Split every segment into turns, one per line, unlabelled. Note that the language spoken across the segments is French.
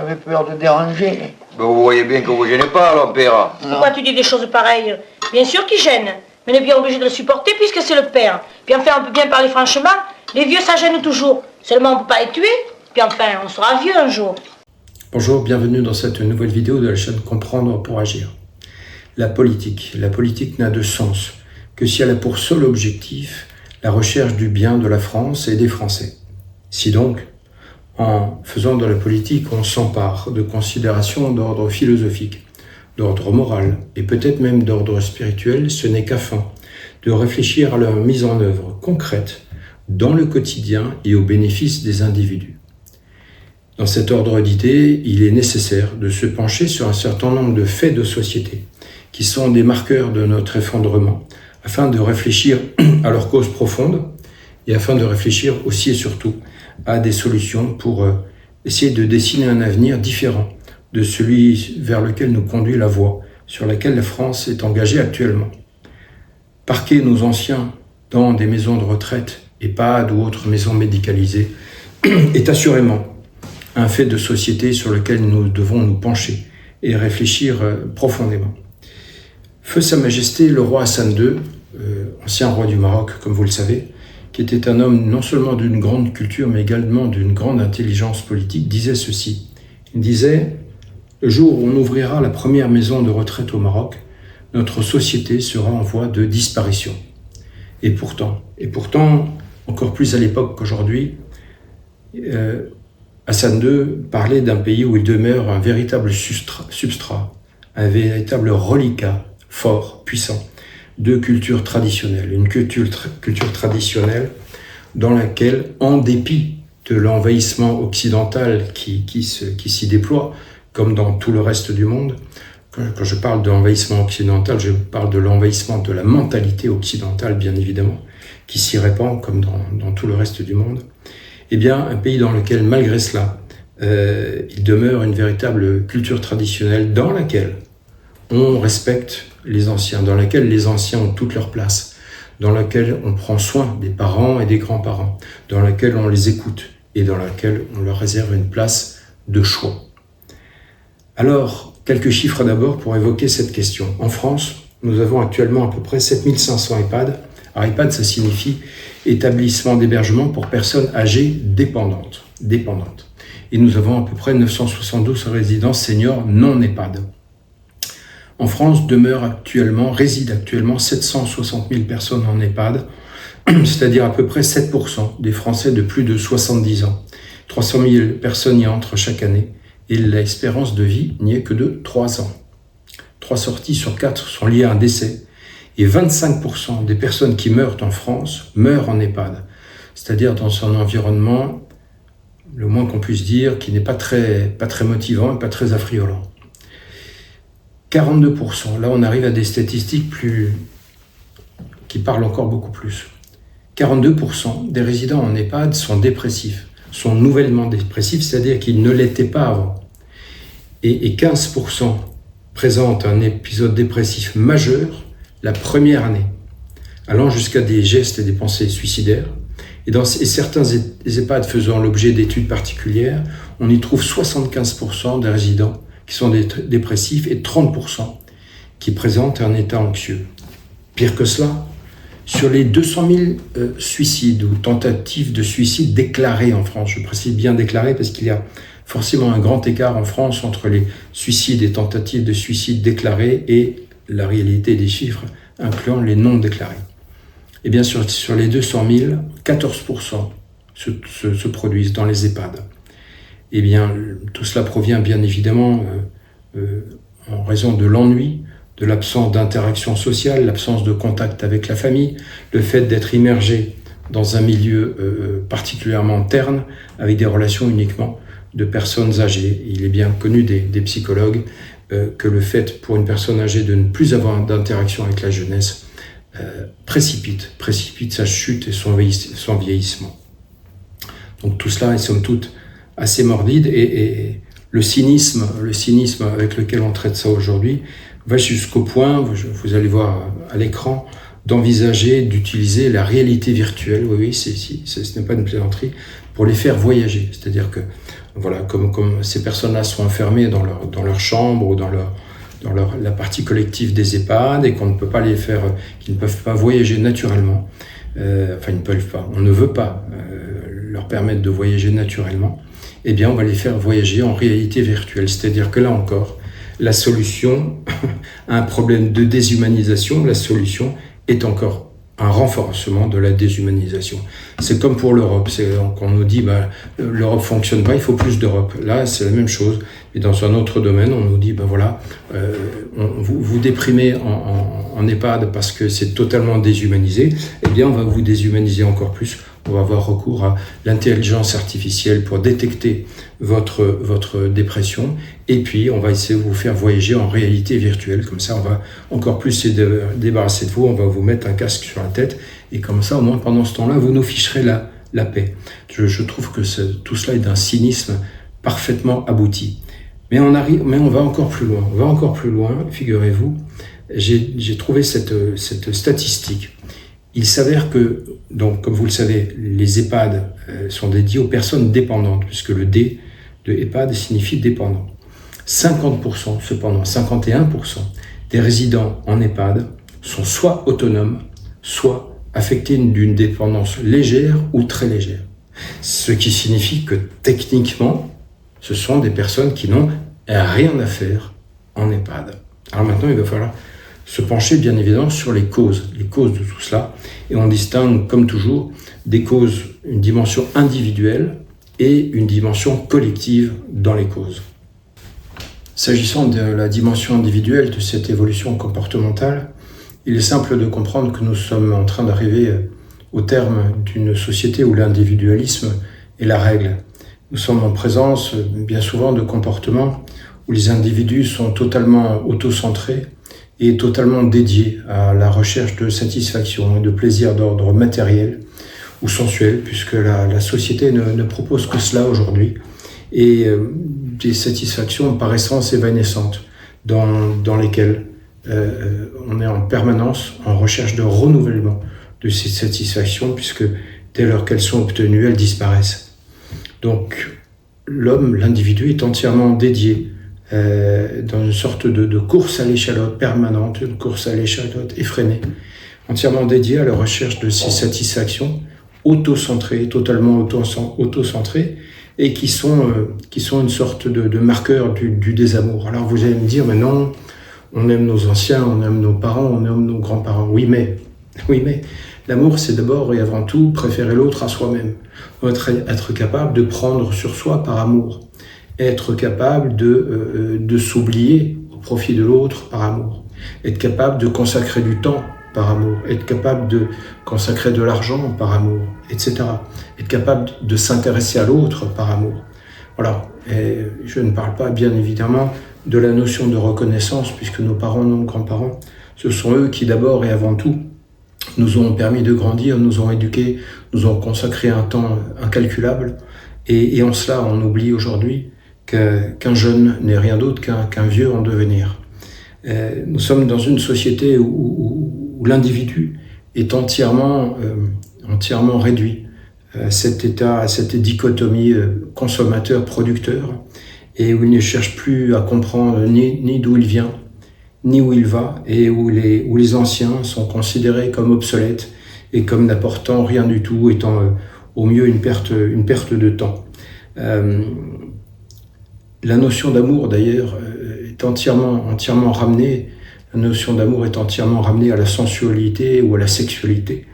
j'avais peur de déranger.
Ben, vous voyez bien que vous gênez pas, l'Empire.
Pourquoi tu dis des choses pareilles? Bien sûr qu'il gêne, mais on est bien obligé de le supporter puisque c'est le père. Puis enfin, on peut bien parler franchement, les vieux ça gêne toujours. Seulement on peut pas les tuer, puis enfin, on sera vieux un jour.
Bonjour, bienvenue dans cette nouvelle vidéo de la chaîne Comprendre pour agir. La politique n'a de sens que si elle a pour seul objectif la recherche du bien de la France et des Français. Si donc, en faisant de la politique, on s'empare de considérations d'ordre philosophique, d'ordre moral et peut-être même d'ordre spirituel, ce n'est qu'afin de réfléchir à leur mise en œuvre concrète dans le quotidien et au bénéfice des individus. Dans cet ordre d'idées, il est nécessaire de se pencher sur un certain nombre de faits de société qui sont des marqueurs de notre effondrement, afin de réfléchir à leurs causes profondes et afin de réfléchir aussi et surtout à des solutions pour essayer de dessiner un avenir différent de celui vers lequel nous conduit la voie sur laquelle la France est engagée actuellement. Parquer nos anciens dans des maisons de retraite, EHPAD ou autres maisons médicalisées est assurément un fait de société sur lequel nous devons nous pencher et réfléchir profondément. Feu Sa Majesté le roi Hassan II, ancien roi du Maroc, comme vous le savez, qui était un homme non seulement d'une grande culture, mais également d'une grande intelligence politique, disait ceci. Il disait « Le jour où on ouvrira la première maison de retraite au Maroc, notre société sera en voie de disparition. » Et pourtant, encore plus à l'époque qu'aujourd'hui, Hassan II parlait d'un pays où il demeure un véritable substrat, un véritable reliquat fort, puissant, de culture traditionnelle. Une culture traditionnelle dans laquelle, en dépit de l'envahissement occidental qui s'y déploie, comme dans tout le reste du monde, quand je parle de l'envahissement occidental, je parle de l'envahissement de la mentalité occidentale, bien évidemment, qui s'y répand comme dans tout le reste du monde, eh bien, un pays dans lequel, malgré cela, il demeure une véritable culture traditionnelle dans laquelle on respecte les anciens, dans laquelle les anciens ont toute leur place, dans laquelle on prend soin des parents et des grands-parents, dans laquelle on les écoute et dans laquelle on leur réserve une place de choix. Alors, quelques chiffres d'abord pour évoquer cette question. En France, nous avons actuellement à peu près 7500 EHPAD. Alors, EHPAD, ça signifie établissement d'hébergement pour personnes âgées dépendantes. Et nous avons à peu près 972 résidences seniors non EHPAD. En France, résident actuellement 760 000 personnes en EHPAD, c'est-à-dire à peu près 7% des Français de plus de 70 ans. 300 000 personnes y entrent chaque année et l'espérance de vie n'y est que de 3 ans. 3 sorties sur 4 sont liées à un décès et 25% des personnes qui meurent en France meurent en EHPAD, c'est-à-dire dans un environnement, le moins qu'on puisse dire, qui n'est pas très motivant et pas très affriolant. 42%, là on arrive à des statistiques qui parlent encore beaucoup plus. 42% des résidents en EHPAD sont dépressifs, sont nouvellement dépressifs, c'est-à-dire qu'ils ne l'étaient pas avant. Et 15% présentent un épisode dépressif majeur la première année, allant jusqu'à des gestes et des pensées suicidaires. Et certains EHPAD faisant l'objet d'études particulières, on y trouve 75% des résidents qui sont dépressifs et 30% qui présentent un état anxieux. Pire que cela, sur les 200 000 suicides ou tentatives de suicide déclarées en France, je précise bien déclarées parce qu'il y a forcément un grand écart en France entre les suicides et tentatives de suicide déclarées et la réalité des chiffres incluant les non déclarés. Et bien sûr, sur les 200 000, 14% se produisent dans les EHPAD. Eh bien, tout cela provient bien évidemment en raison de l'ennui, de l'absence d'interaction sociale, l'absence de contact avec la famille, le fait d'être immergé dans un milieu particulièrement terne, avec des relations uniquement de personnes âgées. Il est bien connu des psychologues que le fait pour une personne âgée de ne plus avoir d'interaction avec la jeunesse précipite sa chute et son vieillissement. Donc tout cela est somme toute assez morbide et le cynisme avec lequel on traite ça aujourd'hui va jusqu'au point, vous allez voir à l'écran, d'envisager d'utiliser la réalité virtuelle, oui, ce n'est pas une plaisanterie, pour les faire voyager. C'est-à-dire que Voilà, comme ces personnes-là sont enfermées dans leur chambre ou dans la partie collective des EHPAD et qu'on ne peut pas les faire, qu'ils ne peuvent pas voyager naturellement. Ils ne peuvent pas, on ne veut pas leur permettre de voyager naturellement. Eh bien, on va les faire voyager en réalité virtuelle. C'est-à-dire que là encore, la solution à un problème de déshumanisation, la solution est encore un renforcement de la déshumanisation. C'est comme pour l'Europe, on nous dit l'Europe fonctionne pas, il faut plus d'Europe. Là, c'est la même chose, mais dans un autre domaine, on nous dit vous déprimez en EHPAD parce que c'est totalement déshumanisé. Eh bien, on va vous déshumaniser encore plus. On va avoir recours à l'intelligence artificielle pour détecter votre dépression et puis on va essayer de vous faire voyager en réalité virtuelle. Comme ça, on va encore plus se débarrasser de vous, on va vous mettre un casque sur la tête et comme ça, au moins pendant ce temps-là, vous nous ficherez la paix. Je trouve que tout cela est d'un cynisme parfaitement abouti. Mais on va encore plus loin, figurez-vous. J'ai trouvé cette statistique. Il s'avère que, donc, comme vous le savez, les EHPAD sont dédiés aux personnes dépendantes, puisque le D de EHPAD signifie dépendant. 50%, cependant, 51% des résidents en EHPAD sont soit autonomes, soit affectés d'une dépendance légère ou très légère. Ce qui signifie que, techniquement, ce sont des personnes qui n'ont rien à faire en EHPAD. Alors maintenant, il va falloir se pencher bien évidemment sur les causes de tout cela. Et on distingue, comme toujours, des causes, une dimension individuelle et une dimension collective dans les causes. S'agissant de la dimension individuelle de cette évolution comportementale, il est simple de comprendre que nous sommes en train d'arriver au terme d'une société où l'individualisme est la règle. Nous sommes en présence, bien souvent, de comportements où les individus sont totalement autocentrés et totalement dédié à la recherche de satisfaction et de plaisir d'ordre matériel ou sensuel, puisque la société ne propose que cela aujourd'hui, et des satisfactions par essence évanescentes, dans lesquelles on est en permanence en recherche de renouvellement de ces satisfactions, puisque dès lors qu'elles sont obtenues, elles disparaissent. Donc l'homme, l'individu, est entièrement dédié dans une sorte de course à l'échalote permanente, une course à l'échalote effrénée, entièrement dédiée à la recherche de ces satisfactions auto-centrées, totalement auto-centrées, et qui sont une sorte de marqueur du désamour. Alors vous allez me dire, mais non, on aime nos anciens, on aime nos parents, on aime nos grands-parents. Oui, mais l'amour, c'est d'abord et avant tout préférer l'autre à soi-même. Être capable de prendre sur soi par amour. Être capable de s'oublier au profit de l'autre par amour. Être capable de consacrer du temps par amour. Être capable de consacrer de l'argent par amour, etc. Être capable de s'intéresser à l'autre par amour. Voilà. Et je ne parle pas, bien évidemment, de la notion de reconnaissance, puisque nos parents, nos grands-parents, ce sont eux qui, d'abord et avant tout, nous ont permis de grandir, nous ont éduqués, nous ont consacré un temps incalculable. Et en cela, on oublie aujourd'hui qu'un jeune n'est rien d'autre qu'un vieux en devenir. Nous sommes dans une société où l'individu est entièrement réduit à cette dichotomie consommateur-producteur, et où il ne cherche plus à comprendre ni d'où il vient, ni où il va, et où les anciens sont considérés comme obsolètes et comme n'apportant rien du tout, étant au mieux une perte de temps. La notion d'amour, d'ailleurs, est entièrement ramenée. La notion d'amour est entièrement ramenée à la sensualité ou à la sexualité.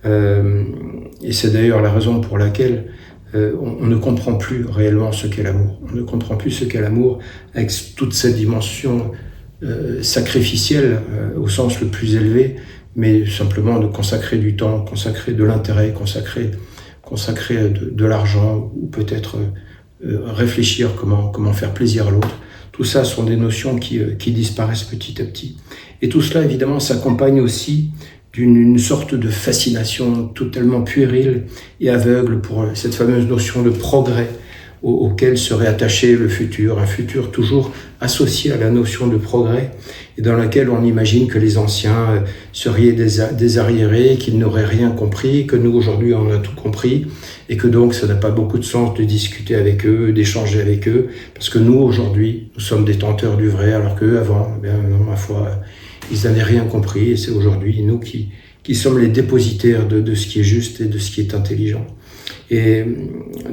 Et c'est d'ailleurs la raison pour laquelle on ne comprend plus réellement ce qu'est l'amour. On ne comprend plus ce qu'est l'amour avec toute cette dimension sacrificielle au sens le plus élevé, mais simplement de consacrer du temps, consacrer de l'intérêt, consacrer de l'argent, ou peut-être réfléchir comment faire plaisir à l'autre. Tout ça sont des notions qui disparaissent petit à petit. Et tout cela, évidemment, s'accompagne aussi d'une sorte de fascination totalement puérile et aveugle pour cette fameuse notion de progrès. auquel serait attaché le futur, un futur toujours associé à la notion de progrès, et dans laquelle on imagine que les anciens seraient des arriérés, qu'ils n'auraient rien compris, que nous aujourd'hui on a tout compris, et que donc ça n'a pas beaucoup de sens de discuter avec eux, d'échanger avec eux, parce que nous aujourd'hui, nous sommes détenteurs du vrai, alors qu'eux avant, ma foi, ils n'avaient rien compris, et c'est aujourd'hui nous qui sommes les dépositaires de ce qui est juste et de ce qui est intelligent. Et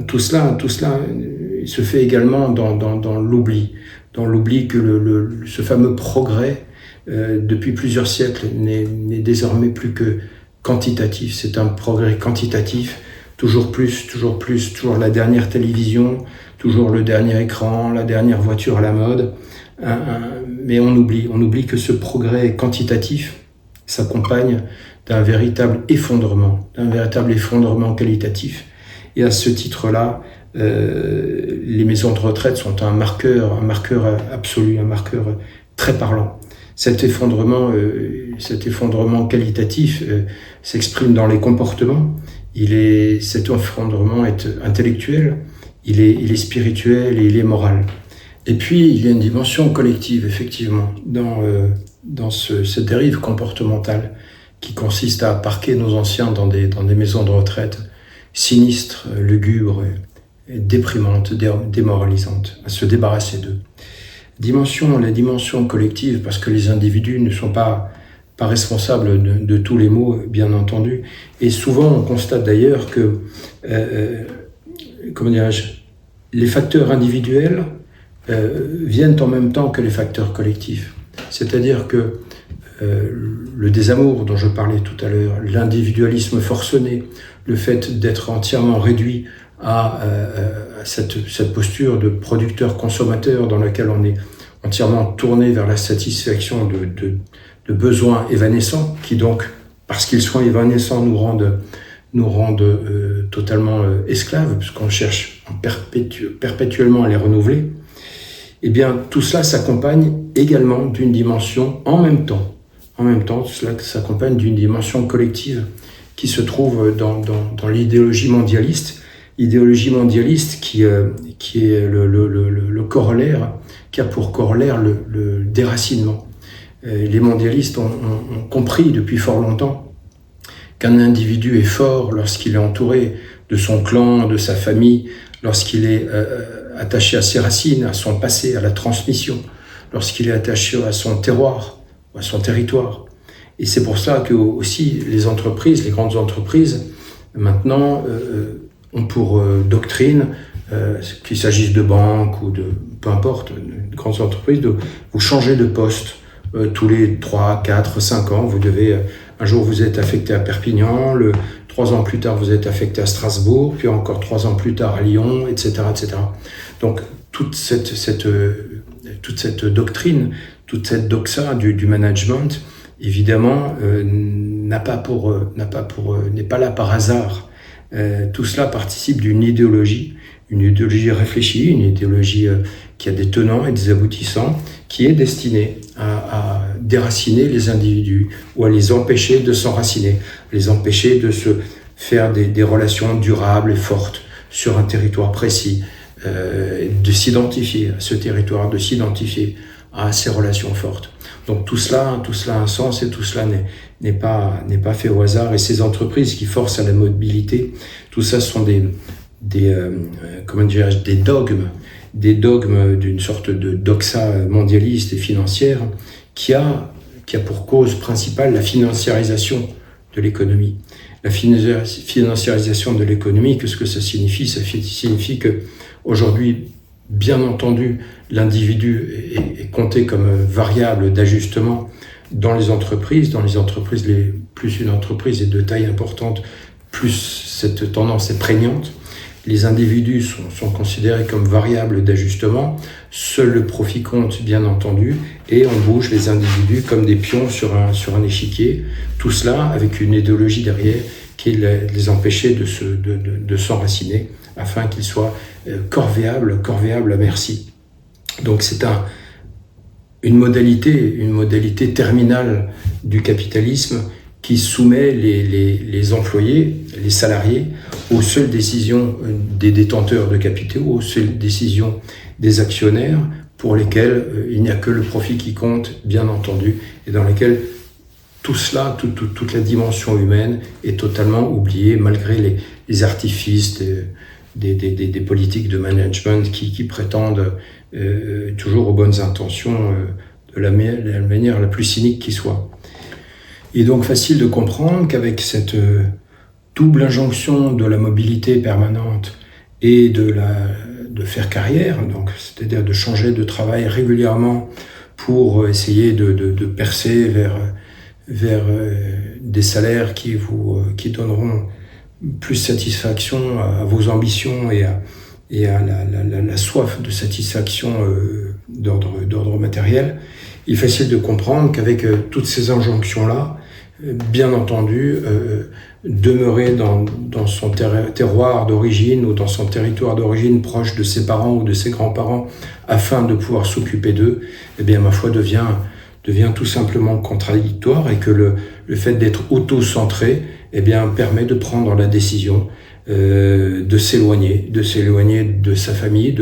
tout cela se fait également dans l'oubli que ce fameux progrès, depuis plusieurs siècles, n'est désormais plus que quantitatif. C'est un progrès quantitatif, toujours plus, toujours la dernière télévision, toujours le dernier écran, la dernière voiture à la mode. Mais on oublie que ce progrès quantitatif s'accompagne d'un véritable effondrement qualitatif. Et à ce titre-là, les maisons de retraite sont un marqueur absolu, un marqueur très parlant. Cet effondrement qualitatif s'exprime dans les comportements. Cet effondrement est intellectuel, il est spirituel et il est moral. Et puis, il y a une dimension collective, effectivement, dans cette dérive comportementale qui consiste à parquer nos anciens dans des maisons de retraite sinistres, lugubres, et déprimantes, démoralisantes, à se débarrasser d'eux. La dimension collective, parce que les individus ne sont pas responsables de tous les maux, bien entendu. Et souvent, on constate d'ailleurs que, les facteurs individuels viennent en même temps que les facteurs collectifs. C'est-à-dire que le désamour dont je parlais tout à l'heure, l'individualisme forcené, le fait d'être entièrement réduit à cette posture de producteur-consommateur dans laquelle on est entièrement tourné vers la satisfaction de besoins évanescents, qui donc, parce qu'ils sont évanescents, nous rendent totalement esclaves, puisqu'on cherche perpétuellement à les renouveler. Eh bien, tout cela s'accompagne également d'une dimension en même temps, tout cela s'accompagne d'une dimension collective qui se trouve dans l'idéologie mondialiste qui est le corollaire, qui a pour corollaire le déracinement. Les mondialistes ont compris depuis fort longtemps qu'un individu est fort lorsqu'il est entouré de son clan, de sa famille, lorsqu'il est attaché à ses racines, à son passé, à la transmission, lorsqu'il est attaché à son terroir, à son territoire. Et c'est pour ça que aussi les grandes entreprises, maintenant, ont pour doctrine, qu'il s'agisse de banques ou peu importe, de grandes entreprises, de vous changer de poste tous les 3, 4, 5 ans. Vous devez, un jour vous êtes affecté à Perpignan, 3 ans plus tard vous êtes affecté à Strasbourg, puis encore 3 ans plus tard à Lyon, etc. etc. Donc toute cette doctrine, toute cette doxa du management, évidemment, n'est pas là par hasard. Tout cela participe d'une idéologie réfléchie, une idéologie qui a des tenants et des aboutissants, qui est destinée à déraciner les individus ou à les empêcher de s'enraciner, les empêcher de se faire des relations durables et fortes sur un territoire précis, de s'identifier à ce territoire, de s'identifier à ces relations fortes. Donc tout cela a un sens et tout cela n'est pas fait au hasard. Et ces entreprises qui forcent à la mobilité, tout ça sont des dogmes d'une sorte de doxa mondialiste et financière qui a pour cause principale la financiarisation de l'économie. La financiarisation de l'économie, qu'est-ce que ça signifie? Ça signifie que aujourd'hui, bien entendu, l'individu est compté comme variable d'ajustement dans les entreprises. Plus une entreprise est de taille importante, plus cette tendance est prégnante. Les individus sont considérés comme variables d'ajustement. Seul le profit compte, bien entendu, et on bouge les individus comme des pions sur un échiquier. Tout cela avec une idéologie derrière qui les empêchait de s'enraciner afin qu'ils soient corvéables à merci. Donc c'est une modalité terminale du capitalisme qui soumet les employés, les salariés, aux seules décisions des détenteurs de capitaux, aux seules décisions des actionnaires, pour lesquels il n'y a que le profit qui compte, bien entendu, et dans lesquels tout cela, toute la dimension humaine est totalement oubliée, malgré les artifices des politiques de management qui prétendent toujours aux bonnes intentions de la manière la plus cynique qui soit. Il est donc facile de comprendre qu'avec cette double injonction de la mobilité permanente et de faire carrière, donc c'est-à-dire de changer de travail régulièrement pour essayer de percer vers des salaires qui donneront plus satisfaction à vos ambitions et à la soif de satisfaction d'ordre matériel. Il est facile de comprendre qu'avec toutes ces injonctions-là, bien entendu, demeurer dans son terroir d'origine ou dans son territoire d'origine proche de ses parents ou de ses grands-parents afin de pouvoir s'occuper d'eux, eh bien, ma foi, devient tout simplement contradictoire, et que le fait d'être auto-centré, eh bien, permet de prendre la décision de s'éloigner de sa famille,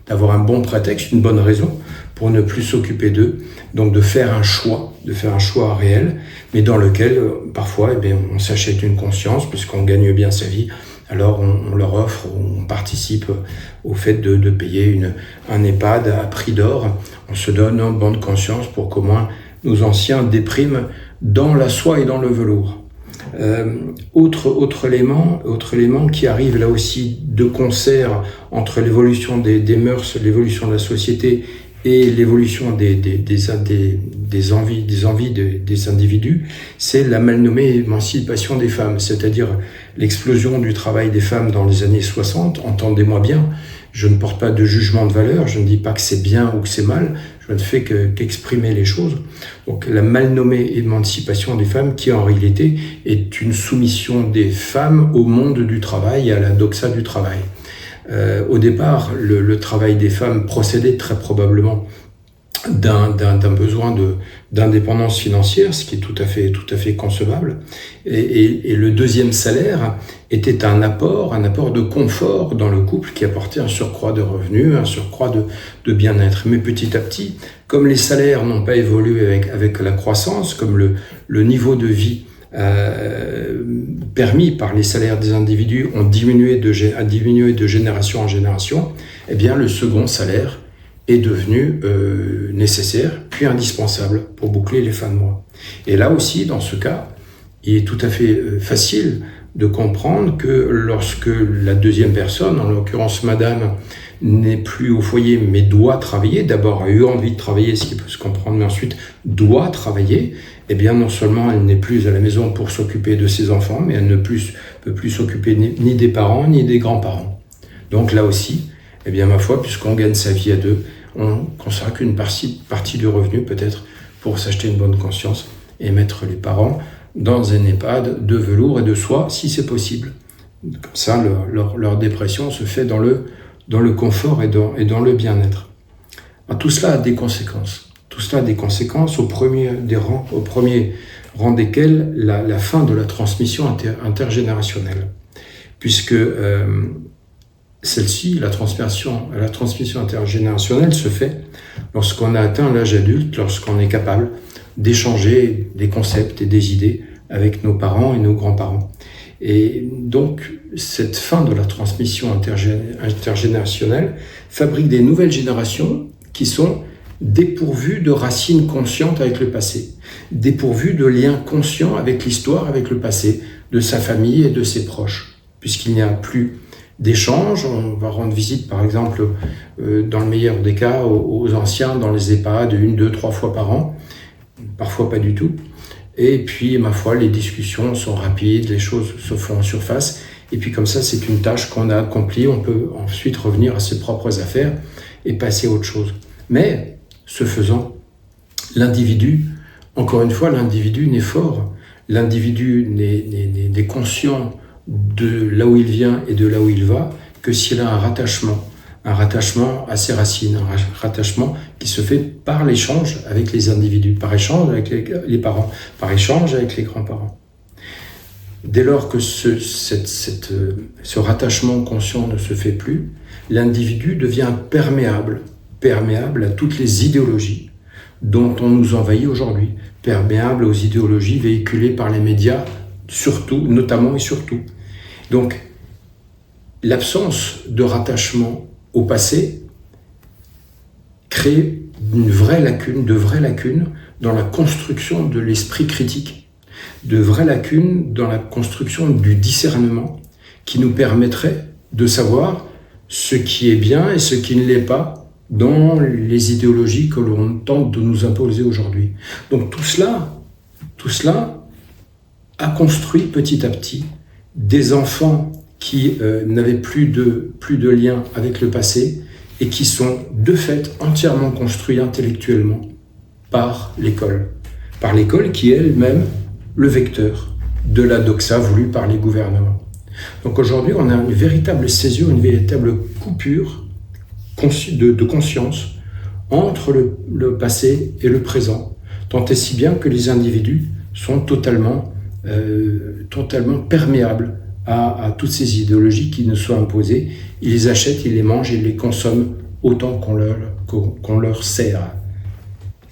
d'avoir un bon prétexte, une bonne raison pour ne plus s'occuper d'eux, donc de faire un choix réel, mais dans lequel parfois eh bien, on s'achète une conscience, puisqu'on gagne bien sa vie, alors on leur offre, on participe au fait de payer un EHPAD à prix d'or, on se donne une bonne conscience pour qu'au moins nos anciens dépriment dans la soie et dans le velours. Autre élément qui arrive là aussi de concert entre l'évolution des mœurs, l'évolution de la société et l'évolution des envies des individus, c'est la mal nommée émancipation des femmes, c'est-à-dire l'explosion du travail des femmes dans les années 60. Entendez-moi bien, je ne porte pas de jugement de valeur, je ne dis pas que c'est bien ou que c'est mal, je ne fais qu'exprimer les choses. Donc la mal nommée émancipation des femmes qui en réalité est une soumission des femmes au monde du travail et à la doxa du travail. Au départ, le travail des femmes procédait très probablement d'un besoin d'indépendance financière, ce qui est tout à fait concevable. Et le deuxième salaire était un apport de confort dans le couple qui apportait un surcroît de revenus, un surcroît de bien-être. Mais petit à petit, comme les salaires n'ont pas évolué avec la croissance, comme le niveau de vie permis par les salaires des individus a diminué de génération en génération, eh bien le second salaire est devenu nécessaire, puis indispensable pour boucler les fins de mois. Et là aussi, dans ce cas, il est tout à fait facile de comprendre que lorsque la deuxième personne, en l'occurrence madame, n'est plus au foyer mais doit travailler, d'abord a eu envie de travailler, ce qui peut se comprendre, mais ensuite doit travailler, eh bien non seulement elle n'est plus à la maison pour s'occuper de ses enfants, mais elle ne peut plus s'occuper ni des parents ni des grands-parents. Donc là aussi, eh bien ma foi, puisqu'on gagne sa vie à deux, on consacre une partie du revenu peut-être pour s'acheter une bonne conscience et mettre les parents dans un EHPAD de velours et de soie si c'est possible. Comme ça, leur dépression se fait dans le confort et dans le bien-être. Alors, tout cela a des conséquences. Tout cela a des conséquences au premier rang desquelles la fin de la transmission intergénérationnelle. Puisque celle-ci, la transmission intergénérationnelle se fait lorsqu'on a atteint l'âge adulte, lorsqu'on est capable d'échanger des concepts et des idées avec nos parents et nos grands-parents. Et donc, cette fin de la transmission intergénérationnelle fabrique des nouvelles générations qui sont dépourvues de racines conscientes avec le passé, dépourvues de liens conscients avec l'histoire, avec le passé, de sa famille et de ses proches, puisqu'il n'y a plus d'échanges. On va rendre visite, par exemple, dans le meilleur des cas, aux anciens dans les EHPAD 1, 2, 3 fois par an, parfois pas du tout. Et puis, ma foi, les discussions sont rapides, les choses se font en surface. Et puis comme ça, c'est une tâche qu'on a accomplie. On peut ensuite revenir à ses propres affaires et passer à autre chose. Mais, ce faisant, l'individu, encore une fois, l'individu n'est fort. L'individu n'est conscient de là où il vient et de là où il va que s'il a un rattachement à ses racines, un rattachement qui se fait par l'échange avec les individus, par échange avec les parents, par échange avec les grands-parents. Dès lors que ce rattachement conscient ne se fait plus, l'individu devient perméable à toutes les idéologies dont on nous envahit aujourd'hui, perméable aux idéologies véhiculées par les médias, surtout, notamment et surtout. Donc, l'absence de rattachement au passé crée de vraies lacunes dans la construction de l'esprit critique, de vraies lacunes dans la construction du discernement qui nous permettrait de savoir ce qui est bien et ce qui ne l'est pas dans les idéologies que l'on tente de nous imposer aujourd'hui. Donc tout cela a construit petit à petit des enfants qui n'avaient plus de lien avec le passé et qui sont de fait entièrement construits intellectuellement par l'école qui est elle-même le vecteur de la doxa voulue par les gouvernements. Donc aujourd'hui, on a une véritable césure, une véritable coupure de conscience entre le passé et le présent, tant et si bien que les individus sont totalement perméables à toutes ces idéologies qui nous sont imposées. Ils les achètent, ils les mangent, ils les consomment autant qu'on leur sert.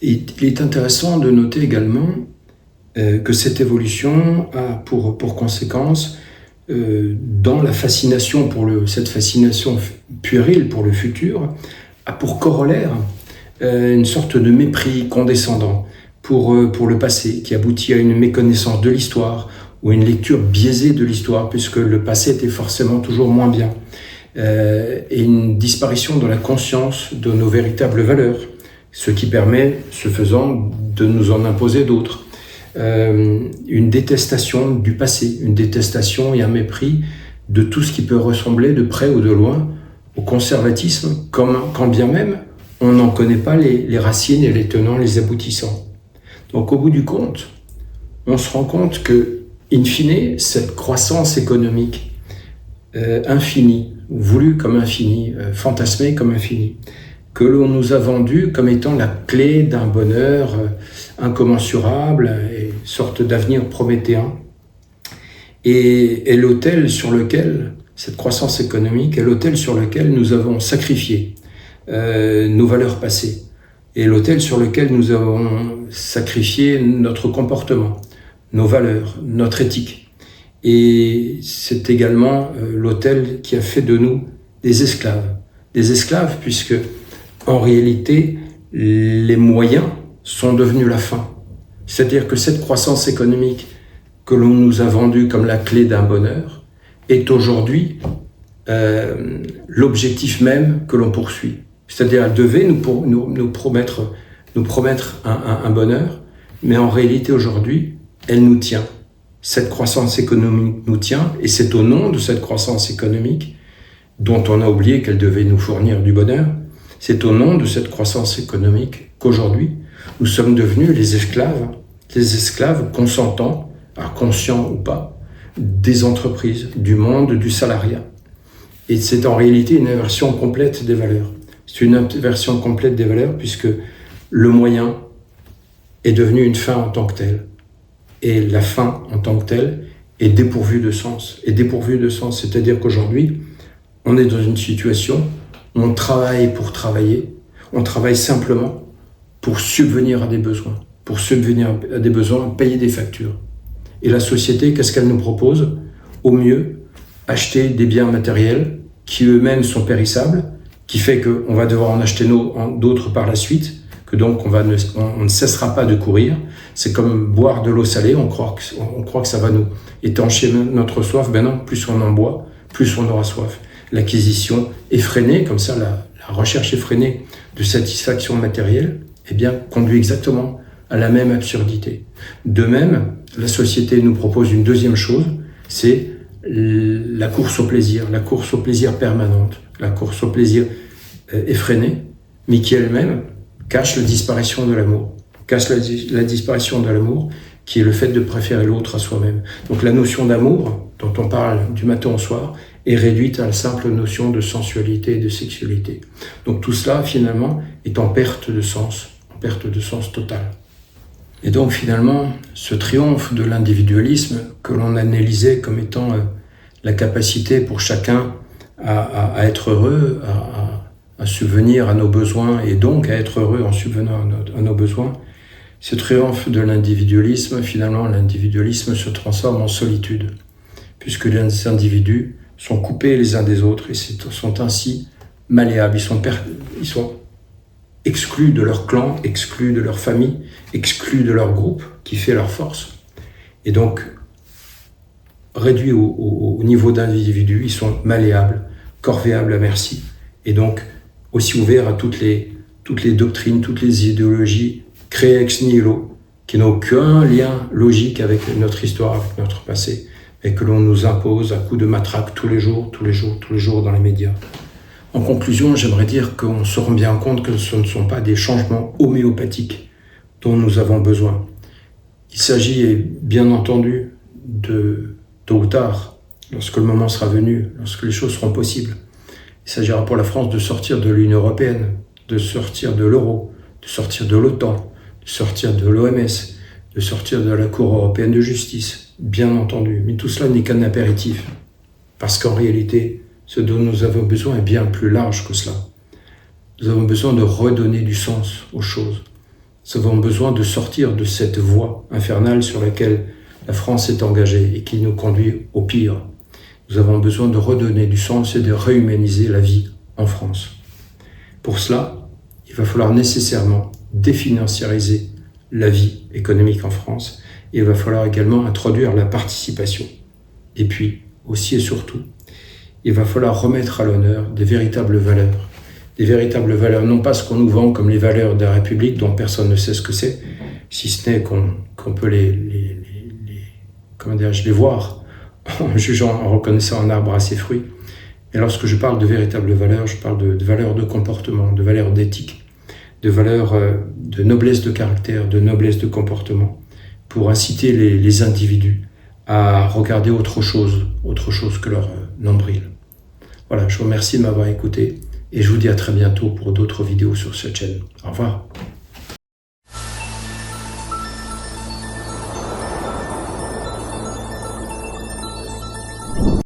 Et il est intéressant de noter également que cette évolution a pour conséquence, dans la fascination cette fascination puérile pour le futur, a pour corollaire une sorte de mépris condescendant pour le passé, qui aboutit à une méconnaissance de l'histoire ou une lecture biaisée de l'histoire, puisque le passé était forcément toujours moins bien, et une disparition de la conscience de nos véritables valeurs, ce qui permet, ce faisant, de nous en imposer d'autres. Une détestation du passé, une détestation et un mépris de tout ce qui peut ressembler de près ou de loin au conservatisme, quand bien même on n'en connaît pas les racines et les tenants, les aboutissants. Donc au bout du compte, on se rend compte que, in fine, cette croissance économique infinie, voulue comme infinie, fantasmée comme infinie, que l'on nous a vendue comme étant la clé d'un bonheur incommensurable et sorte d'avenir prométhéen, et l'autel sur lequel, cette croissance économique, est l'autel sur lequel nous avons sacrifié nos valeurs passées, et l'autel sur lequel nous avons sacrifié notre comportement, nos valeurs, notre éthique. Et c'est également l'autel qui a fait de nous des esclaves puisque en réalité les moyens sont devenus la fin. C'est-à-dire que cette croissance économique que l'on nous a vendue comme la clé d'un bonheur est aujourd'hui l'objectif même que l'on poursuit. C'est-à-dire, elle devait nous promettre un bonheur, mais en réalité aujourd'hui, elle nous tient. Cette croissance économique nous tient, et c'est au nom de cette croissance économique, dont on a oublié qu'elle devait nous fournir du bonheur, c'est au nom de cette croissance économique qu'aujourd'hui, nous sommes devenus les esclaves consentants, conscients ou pas, des entreprises, du monde, du salariat. Et c'est en réalité une inversion complète des valeurs. C'est une inversion complète des valeurs puisque le moyen est devenu une fin en tant que telle. Et la fin en tant que telle est dépourvue de sens. C'est-à-dire qu'aujourd'hui, on est dans une situation où on travaille pour travailler, on travaille simplement pour subvenir à des besoins, payer des factures. Et la société, qu'est-ce qu'elle nous propose? Au mieux, acheter des biens matériels qui eux-mêmes sont périssables, qui fait qu'on va devoir en acheter d'autres par la suite, que donc on ne cessera pas de courir. C'est comme boire de l'eau salée, on croit que ça va nous étancher notre soif. Ben non, plus on en boit, plus on aura soif. L'acquisition effrénée, comme ça la recherche effrénée de satisfaction matérielle, eh bien, conduit exactement à la même absurdité. De même, la société nous propose une deuxième chose, c'est la course au plaisir permanente, la course au plaisir effrénée, mais qui elle-même cache la disparition de l'amour, qui est le fait de préférer l'autre à soi-même. Donc la notion d'amour, dont on parle du matin au soir, est réduite à la simple notion de sensualité et de sexualité. Donc tout cela, finalement, est en perte de sens totale. Et donc finalement, ce triomphe de l'individualisme que l'on analysait comme étant la capacité pour chacun à être heureux, à subvenir à nos besoins, et donc à être heureux en subvenant à nos besoins, ce triomphe de l'individualisme, finalement l'individualisme se transforme en solitude, puisque les individus sont coupés les uns des autres et sont ainsi malléables, ils sont exclus de leur clan, exclus de leur famille, exclus de leur groupe qui fait leur force. Et donc, réduits au niveau d'individus, ils sont malléables, corvéables à merci, et donc aussi ouverts à toutes les doctrines, toutes les idéologies créées ex nihilo, qui n'ont aucun lien logique avec notre histoire, avec notre passé, et que l'on nous impose à coups de matraque tous les jours dans les médias. En conclusion, j'aimerais dire qu'on se rend bien compte que ce ne sont pas des changements homéopathiques dont nous avons besoin. Il s'agit bien entendu de, tôt ou tard, lorsque le moment sera venu, lorsque les choses seront possibles, il s'agira pour la France de sortir de l'Union européenne, de sortir de l'euro, de sortir de l'OTAN, de sortir de l'OMS, de sortir de la Cour européenne de justice, bien entendu. Mais tout cela n'est qu'un apéritif, parce qu'en réalité, ce dont nous avons besoin est bien plus large que cela. Nous avons besoin de redonner du sens aux choses. Nous avons besoin de sortir de cette voie infernale sur laquelle la France est engagée et qui nous conduit au pire. Nous avons besoin de redonner du sens et de réhumaniser la vie en France. Pour cela, il va falloir nécessairement définanciariser la vie économique en France et il va falloir également introduire la participation. Et puis, aussi et surtout, il va falloir remettre à l'honneur des véritables valeurs, non pas ce qu'on nous vend comme les valeurs de la République dont personne ne sait ce que c'est, si ce n'est qu'on peut les voir en jugeant, en reconnaissant un arbre à ses fruits. Et lorsque je parle de véritables valeurs, je parle de valeurs de comportement, de valeurs d'éthique, de valeurs de noblesse de caractère, de noblesse de comportement, pour inciter les individus à regarder autre chose que leur nombril. Voilà, je vous remercie de m'avoir écouté et je vous dis à très bientôt pour d'autres vidéos sur cette chaîne. Au revoir.